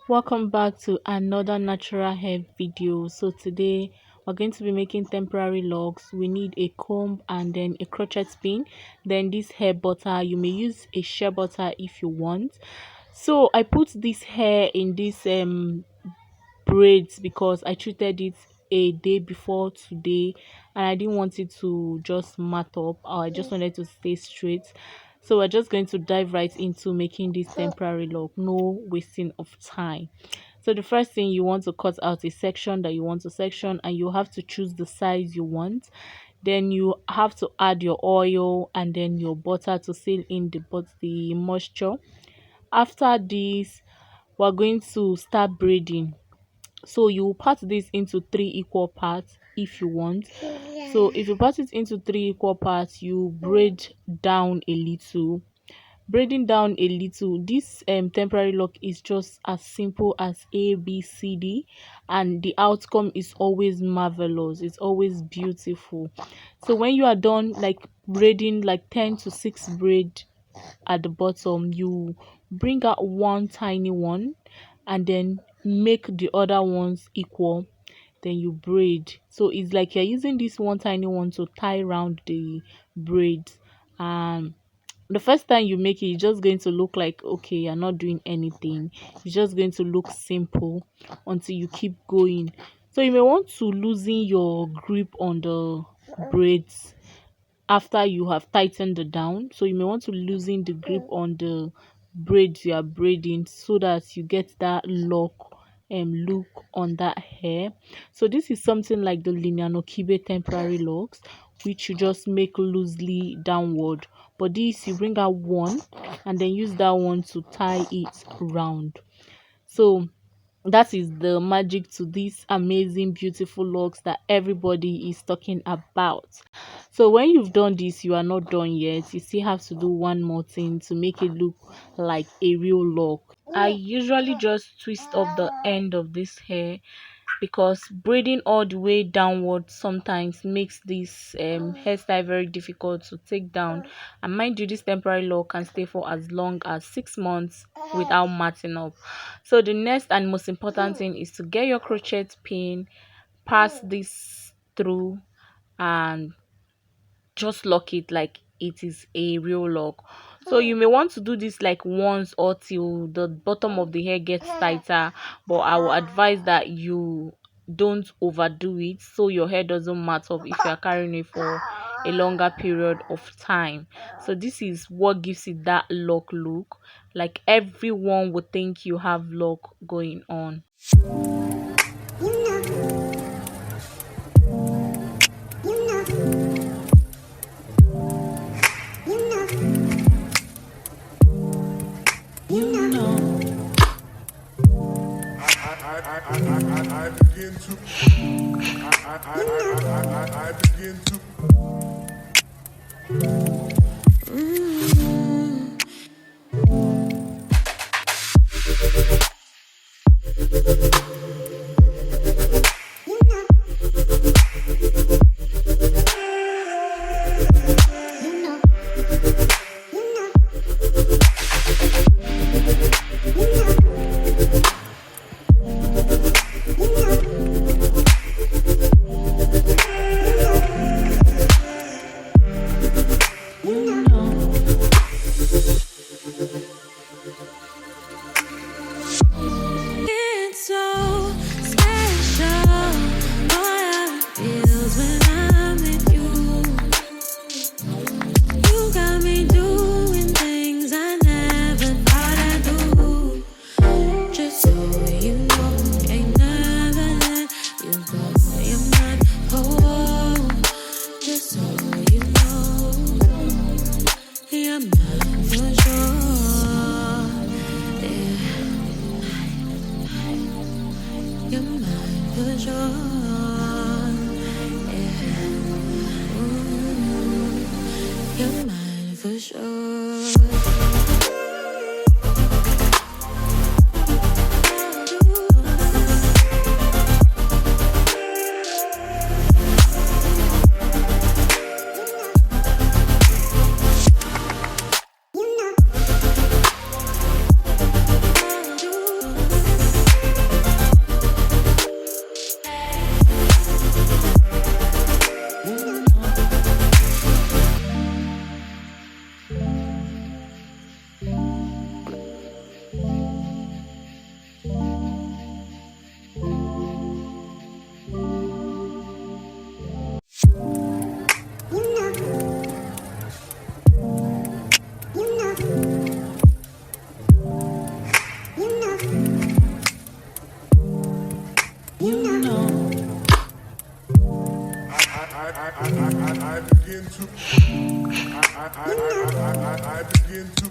Welcome back to another natural hair video. So today we're going to be making temporary locks. We need a comb and then a crochet pin, then this hair butter. You may use a shea butter if you want. So I put this hair in this braids because I treated it a day before today and I didn't want it to just mat up, or I just wanted to stay straight. So we're just going to dive right into making this temporary lock, no wasting of time. So the first thing, you want to cut out a section that you want to section, and you have to choose the size you want. Then you have to add your oil and then your butter to seal in the moisture. After this, we're going to start braiding. So you part this into three equal parts if you want. So if you part it into three equal parts, you braid down a little. Braiding down a little, this temporary lock is just as simple as ABCD, and the outcome is always marvelous, it's always beautiful. So when you are done like braiding like 10 to 6 braid at the bottom, you bring out one tiny one and then make the other ones equal, then you braid. So it's like you're using this one tiny one to tie around the braids. The first time you make it, it's just going to look like okay, you're not doing anything. It's just going to look simple until you keep going. So you may want to loosen your grip on the braids after you have tightened it down. So you may want to loosen the grip on the braids you are braiding so that you get that lock look on that hair. So this is something like the linear nokibe temporary locks, which you just make loosely downward, but this you bring out one and then use that one to tie it round. So that is the magic to these amazing beautiful locks that everybody is talking about. So when you've done this, you are not done yet. You still have to do one more thing to make it look like a real lock. I usually just twist up the end of this hair because braiding all the way downward sometimes makes this hairstyle very difficult to take down. And mind you, this temporary lock can stay for as long as 6 months without matting up. So the next and most important thing is to get your crochet pin, pass this through, and just lock it like it is a real lock. So you may want to do this like once or till the bottom of the hair gets tighter, but I will advise that you don't overdo it so your hair doesn't mat up if you are carrying it for a longer period of time. So this is what gives it that lock look, like everyone would think you have lock going on. I begin to I begin to for sure. I begin to I begin to